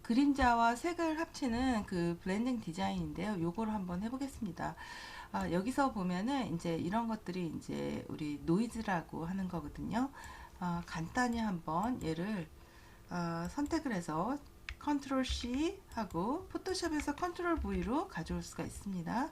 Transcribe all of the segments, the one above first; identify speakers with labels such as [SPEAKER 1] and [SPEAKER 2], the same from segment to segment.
[SPEAKER 1] 그림자와 색을 합치는 그 블렌딩 디자인인데요. 요거를 한번 해보겠습니다. 여기서 보면은 이제 이런 것들이 이제 우리 노이즈라고 하는 거거든요. 간단히 한번 얘를 선택을 해서 컨트롤 C 하고 포토샵에서 컨트롤 V로 가져올 수가 있습니다.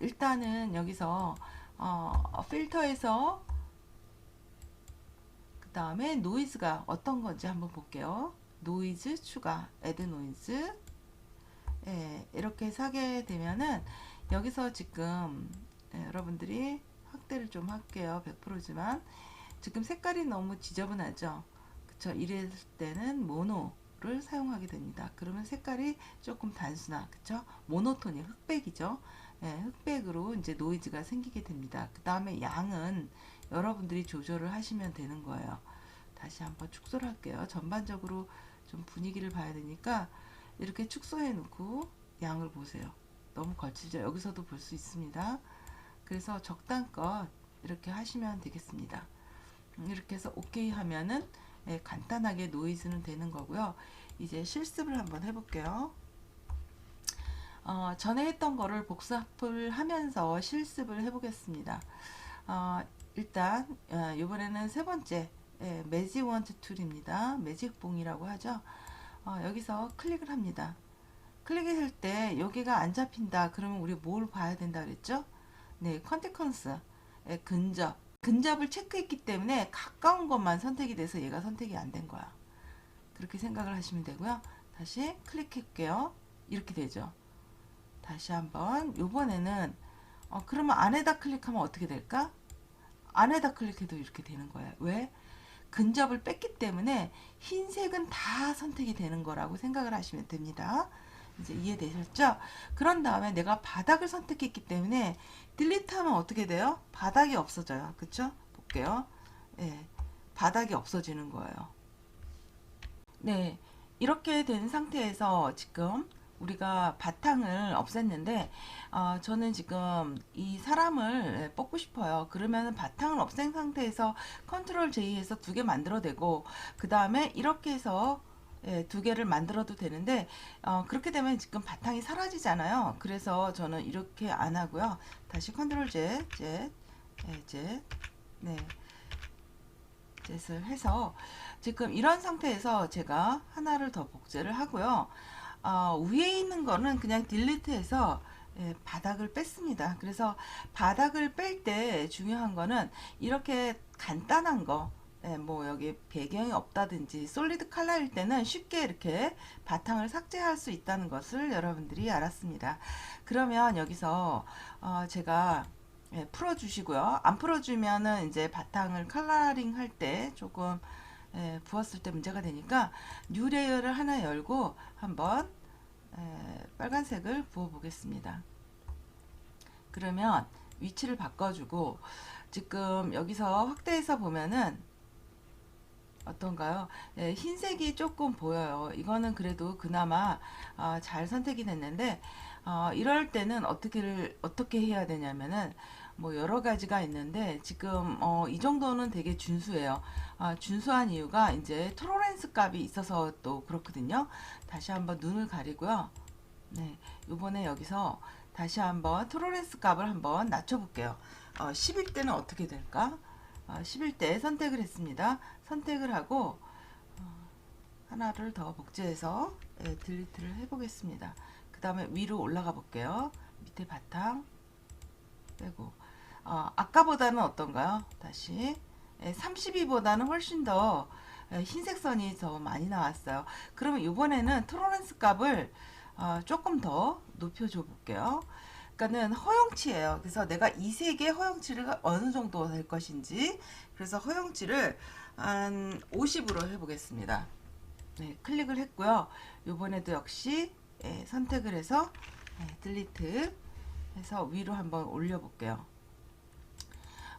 [SPEAKER 1] 일단은 여기서 필터에서 그 다음에 노이즈가 어떤 건지 한번 볼게요. 노이즈 추가, 애드 노이즈. 예, 이렇게 해서 하게 되면은 여기서 지금 여러분들이 확대를 좀 할게요. 100%지만 지금 색깔이 너무 지저분하죠. 그쵸? 이럴 때는 모노를 사용하게 됩니다. 그러면 색깔이 조금 단순한, 그쵸? 모노톤이 흑백이죠. 예, 흑백으로 이제 노이즈가 생기게 됩니다. 그 다음에 양은 여러분들이 조절을 하시면 되는 거예요. 다시 한번 축소를 할게요. 전반적으로 좀 분위기를 봐야 되니까 이렇게 축소해 놓고 양을 보세요. 너무 거칠죠? 여기서도 볼 수 있습니다. 그래서 적당껏 이렇게 하시면 되겠습니다. 이렇게 해서 OK 하면은 간단하게 노이즈는 되는 거고요. 이제 실습을 한번 해볼게요. 전에 했던 거를 복습을 하면서 실습을 해보겠습니다. 일단 이번에는 세 번째 매직 원트 툴입니다. 매직 봉이라고 하죠. 여기서 클릭을 합니다. 클릭했을 때 여기가 안 잡힌다. 그러면 우리 뭘 봐야 된다 그랬죠? 네, 컨테컨스 근접. 근접을 체크했기 때문에 가까운 것만 선택이 돼서 얘가 선택이 안 된 거야. 그렇게 생각을 하시면 되고요. 다시 클릭할게요. 이렇게 되죠. 다시 한번 요번에는 그러면 안에다 클릭하면 어떻게 될까? 안에다 클릭해도 이렇게 되는 거예요. 왜? 근접을 뺐기 때문에 흰색은 다 선택이 되는 거라고 생각을 하시면 됩니다. 이제 이해되셨죠? 그런 다음에 내가 바닥을 선택했기 때문에 딜리트 하면 어떻게 돼요? 바닥이 없어져요. 그쵸? 볼게요. 예, 바닥이 없어지는 거예요. 네, 이렇게 된 상태에서 지금 우리가 바탕을 없앴는데 저는 지금 이 사람을 뽑고 싶어요. 그러면 바탕을 없앤 상태에서 컨트롤 J에서 두 개 만들어내고 그 다음에 이렇게 해서 두 개를 만들어도 되는데 그렇게 되면 지금 바탕이 사라지잖아요. 그래서 저는 이렇게 안 하고요. 다시 컨트롤 Z, Z, Z, 네, Z를 해서 지금 이런 상태에서 제가 하나를 더 복제를 하고요. 위에 있는 거는 그냥 딜리트해서 바닥을 뺐습니다. 그래서 바닥을 뺄 때 중요한 거는 이렇게 간단한 거, 뭐 여기 배경이 없다든지 솔리드 컬러일 때는 쉽게 이렇게 바탕을 삭제할 수 있다는 것을 여러분들이 알았습니다. 그러면 여기서 제가 풀어주시고요. 안 풀어주면은 이제 바탕을 컬러링 할 때 조금 부었을 때 문제가 되니까 뉴 레이어를 하나 열고 한번 빨간색을 부어 보겠습니다. 그러면 위치를 바꿔주고 지금 여기서 확대해서 보면은 어떤가요? 흰색이 조금 보여요. 이거는 그래도 그나마 잘 선택이 됐는데 이럴 때는 어떻게 해야 되냐면은 뭐 여러 가지가 있는데 지금 이 정도는 되게 준수해요. 준수한 이유가 이제 토로렌스 값이 있어서 또 그렇거든요. 다시 한번 눈을 가리고요. 네, 요번에 여기서 다시 한번 토로렌스 값을 한번 낮춰볼게요. 10일 때는 어떻게 될까? 10일 때 선택을 했습니다. 선택을 하고 하나를 더 복제해서 딜리트를 해보겠습니다. 그 다음에 위로 올라가 볼게요. 밑에 바탕 빼고 아까보다는 어떤가요? 다시 32보다는 훨씬 더 흰색 선이 더 많이 나왔어요. 그러면 이번에는 토로렌스 값을 조금 더 높여줘 볼게요. 그러니까는 허용치예요. 그래서 내가 이 색의 허용치를 어느 정도 될 것인지 그래서 허용치를 한 50으로 해보겠습니다. 네, 클릭을 했고요. 이번에도 역시 선택을 해서 딜리트 해서 위로 한번 올려볼게요.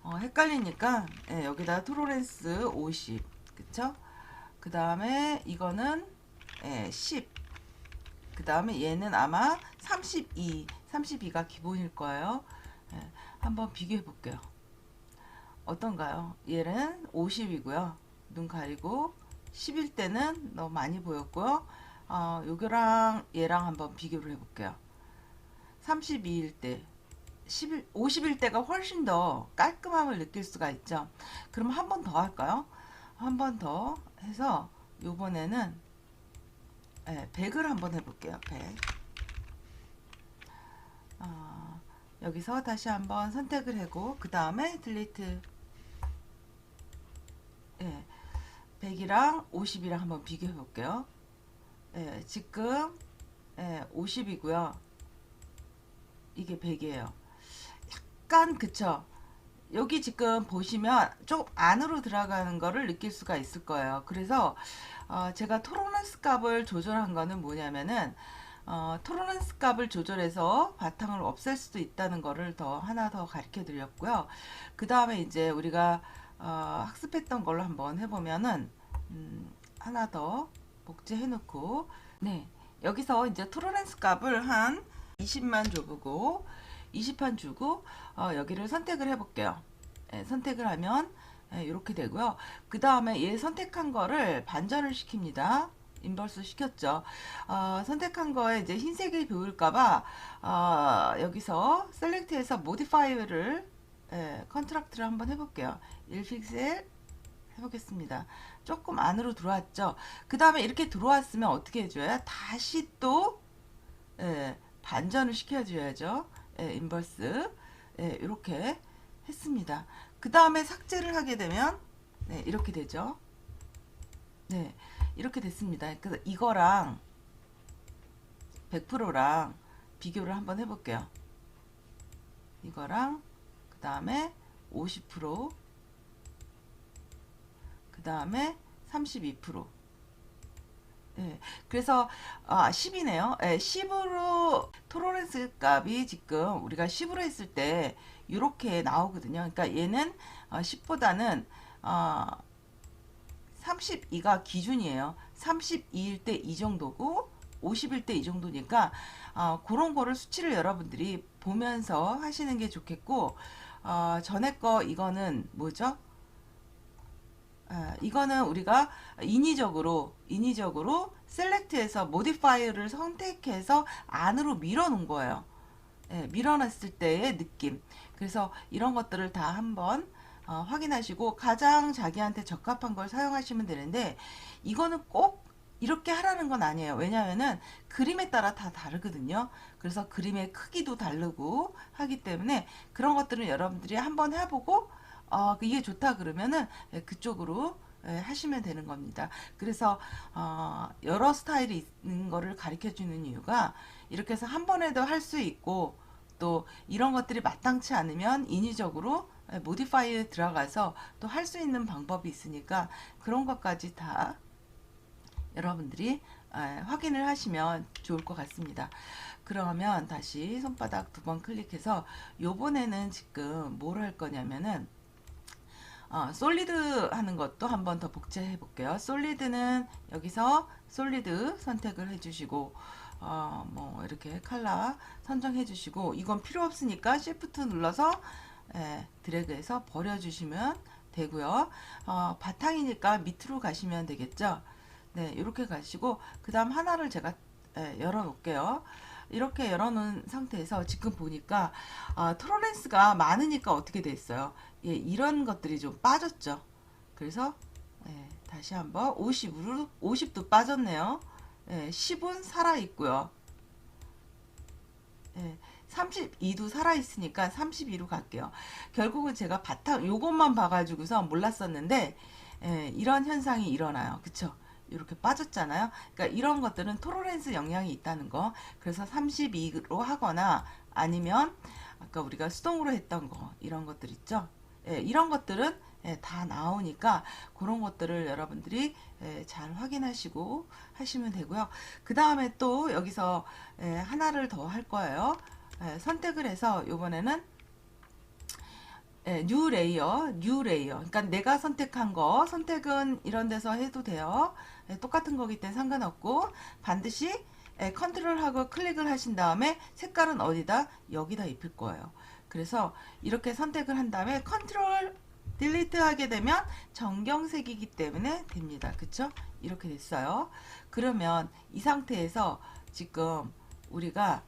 [SPEAKER 1] 헷갈리니까 여기다 토로렌스 50 그쵸? 그 다음에 이거는 10 그 다음에 얘는 아마 32가 기본일 거예요. 한번 비교해 볼게요. 어떤가요? 얘는 50이고요. 눈 가리고 10일 때는 너무 많이 보였고요. 요거랑 얘랑 한번 비교를 해볼게요. 32일 때 50일 때가 훨씬 더 깔끔함을 느낄 수가 있죠. 그럼 한 번 더 할까요? 한 번 더 해서 요번에는 100을 한번 해볼게요. 100. 여기서 다시 한번 선택을 하고 그 다음에 딜리트. 100이랑 50이랑 한번 비교해 볼게요. 지금 50이고요. 이게 100이에요. 약간 그쵸? 여기 지금 보시면 좀 안으로 들어가는 거를 느낄 수가 있을 거예요. 그래서 제가 토로런스 값을 조절한 거는 뭐냐면은 토로런스 값을 조절해서 바탕을 없앨 수도 있다는 거를 하나 더 가르쳐 드렸고요. 그 다음에 이제 우리가 학습했던 걸로 한번 해보면은 하나 더 복제해 놓고 네, 여기서 이제 토로런스 값을 한 20만 줘보고 20판 주고 여기를 선택을 해 볼게요. 선택을 하면 이렇게 되고요. 그 다음에 얘 선택한 거를 반전을 시킵니다. 인버스 시켰죠. 선택한 거에 이제 흰색이 보일까봐 여기서 셀렉트해서 모디파이어를 컨트락트를 한번 해볼게요. 1픽셀 해보겠습니다. 조금 안으로 들어왔죠. 그 다음에 이렇게 들어왔으면 어떻게 해줘야 다시 또 반전을 시켜줘야죠. 인버스 이렇게 했습니다. 그 다음에 삭제를 하게 되면 이렇게 되죠. 네, 이렇게 됐습니다. 그래서 이거랑 100%랑 비교를 한번 해볼게요. 이거랑 그 다음에 50%, 그 다음에 32%. 그래서 10이네요. 10으로 토로렌스 값이 지금 우리가 10으로 했을 때 이렇게 나오거든요. 그러니까 얘는 10보다는 32가 기준이에요. 32일 때 이 정도고 50일 때 이 정도니까 그런 거를 수치를 여러분들이 보면서 하시는 게 좋겠고 전에 거 이거는 뭐죠? 이거는 우리가 인위적으로 셀렉트해서 모디파이어를 선택해서 안으로 밀어 놓은 거예요. 밀어놨을 때의 느낌. 그래서 이런 것들을 다 한번 확인하시고 가장 자기한테 적합한 걸 사용하시면 되는데 이거는 꼭 이렇게 하라는 건 아니에요. 왜냐하면은 그림에 따라 다 다르거든요. 그래서 그림의 크기도 다르고 하기 때문에 그런 것들은 여러분들이 한번 해보고 이게 좋다 그러면은 그쪽으로 하시면 되는 겁니다. 그래서 여러 스타일이 있는 거를 가르쳐 주는 이유가 이렇게 해서 한 번에도 할 수 있고 또 이런 것들이 마땅치 않으면 인위적으로 모디파이에 들어가서 또 할 수 있는 방법이 있으니까 그런 것까지 다 여러분들이 확인을 하시면 좋을 것 같습니다. 그러면 다시 손바닥 두 번 클릭해서 요번에는 지금 뭘 할 거냐면은 솔리드 하는 것도 한번 더 복제해 볼게요. 솔리드는 여기서 솔리드 선택을 해주시고 뭐 이렇게 컬러 선정해 주시고 이건 필요 없으니까 Shift 눌러서 드래그해서 버려주시면 되고요. 바탕이니까 밑으로 가시면 되겠죠. 네, 이렇게 가시고 그 다음 하나를 제가 열어 놓을게요. 이렇게 열어놓은 상태에서 지금 보니까 토로렌스가 많으니까 어떻게 됐어요? 예, 이런 것들이 좀 빠졌죠. 그래서 다시 한번 50으로 50도 빠졌네요. 10은 살아있고요. 32도 살아있으니까 32로 갈게요. 결국은 제가 바탕 요것만 봐가지고서 몰랐었는데 이런 현상이 일어나요. 그쵸? 이렇게 빠졌잖아요. 그러니까 이런 것들은 토로렌스 영향이 있다는 거. 그래서 32로 하거나 아니면 아까 우리가 수동으로 했던 거 이런 것들 있죠. 이런 것들은 다 나오니까 그런 것들을 여러분들이 잘 확인하시고 하시면 되고요. 그 다음에 또 여기서 하나를 더 할 거예요. 선택을 해서 요번에는 뉴 레이어. 그러니까 내가 선택한 거, 선택은 이런 데서 해도 돼요. 똑같은 거기 때문에 상관없고, 반드시 컨트롤하고 클릭을 하신 다음에 색깔은 어디다? 여기다 입힐 거예요. 그래서 이렇게 선택을 한 다음에 컨트롤 딜리트 하게 되면 정경색이기 때문에 됩니다. 그쵸? 이렇게 됐어요. 그러면 이 상태에서 지금 우리가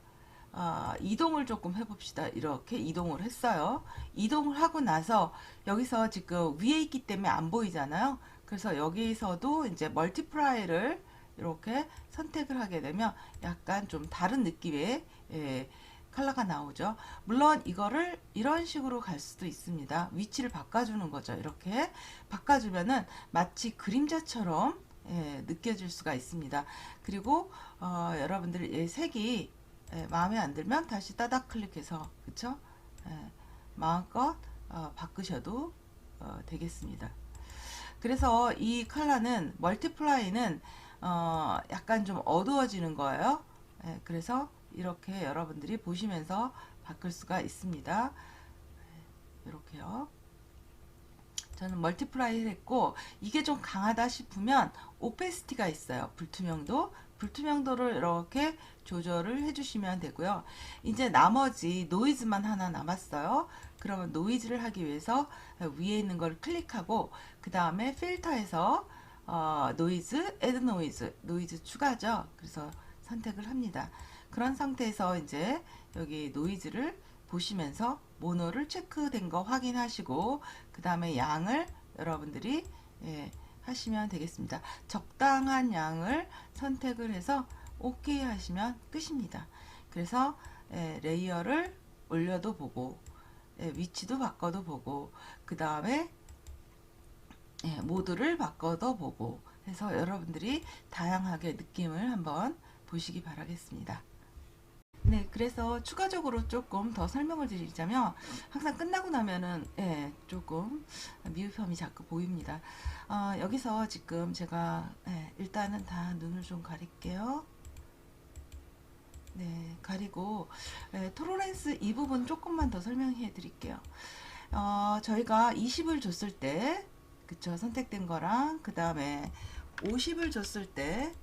[SPEAKER 1] 이동을 조금 해봅시다. 이렇게 이동을 했어요. 이동을 하고 나서 여기서 지금 위에 있기 때문에 안 보이잖아요. 그래서 여기서도 이제 멀티플라이를 이렇게 선택을 하게 되면 약간 좀 다른 느낌의 컬러가 나오죠. 물론 이거를 이런 식으로 갈 수도 있습니다. 위치를 바꿔주는 거죠. 이렇게 바꿔주면은 마치 그림자처럼 느껴질 수가 있습니다. 그리고 여러분들 이 색이 마음에 안 들면 다시 따닥 클릭해서 그쵸? 마음껏 바꾸셔도 되겠습니다. 그래서 이 컬러는 멀티플라이는 약간 좀 어두워지는 거예요. 그래서 이렇게 여러분들이 보시면서 바꿀 수가 있습니다. 이렇게요. 저는 멀티플라이를 했고 이게 좀 강하다 싶으면 오페시티가 있어요. 불투명도를 이렇게 조절을 해주시면 되고요. 이제 나머지 노이즈만 하나 남았어요. 그러면 노이즈를 하기 위해서 위에 있는 걸 클릭하고 그 다음에 필터에서 노이즈, 애드 노이즈 추가죠. 그래서 선택을 합니다. 그런 상태에서 이제 여기 노이즈를 보시면서 모노를 체크된 거 확인하시고 그 다음에 양을 여러분들이 하시면 되겠습니다. 적당한 양을 선택을 해서 OK 하시면 끝입니다. 그래서 레이어를 올려도 보고 위치도 바꿔도 보고 그 다음에 모드를 바꿔도 보고 해서 여러분들이 다양하게 느낌을 한번 보시기 바라겠습니다. 네, 그래서 추가적으로 조금 더 설명을 드리자면 항상 끝나고 나면은 조금 미흡함이 자꾸 보입니다. 여기서 지금 제가 일단은 다 눈을 좀 가릴게요. 네, 가리고 토로렌스 이 부분 조금만 더 설명해 드릴게요. 저희가 20을 줬을 때 그쵸, 선택된 거랑 그 다음에 50을 줬을 때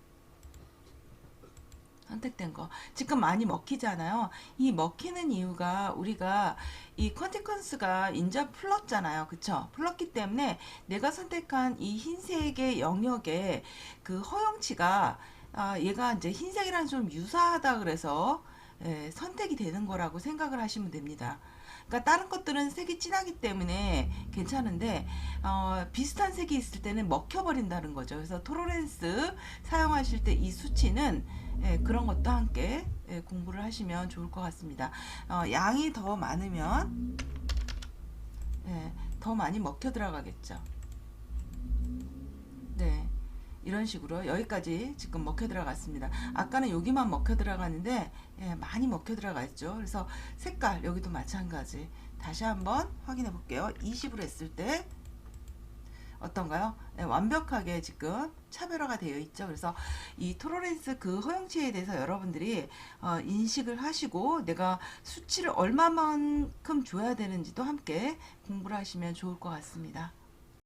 [SPEAKER 1] 선택된 거 지금 많이 먹히잖아요. 이 먹히는 이유가 우리가 이 컨티퀀스가 인자 풀렀잖아요. 그쵸? 풀렀기 때문에 내가 선택한 이 흰색의 영역에 그 허용치가 얘가 이제 흰색이랑 좀 유사하다 그래서 선택이 되는 거라고 생각을 하시면 됩니다. 그러니까 다른 것들은 색이 진하기 때문에 괜찮은데 비슷한 색이 있을 때는 먹혀버린다는 거죠. 그래서 토로렌스 사용하실 때 이 수치는 그런 것도 함께 공부를 하시면 좋을 것 같습니다. 양이 더 많으면 더 많이 먹혀 들어가겠죠. 네. 이런 식으로 여기까지 지금 먹혀 들어갔습니다. 아까는 여기만 먹혀 들어갔는데 많이 먹혀 들어갔죠. 그래서 색깔 여기도 마찬가지 다시 한번 확인해 볼게요. 20으로 했을 때 어떤가요? 완벽하게 지금 차별화가 되어 있죠. 그래서 이 토로렌스 그 허용치에 대해서 여러분들이 인식을 하시고 내가 수치를 얼마만큼 줘야 되는지도 함께 공부를 하시면 좋을 것 같습니다.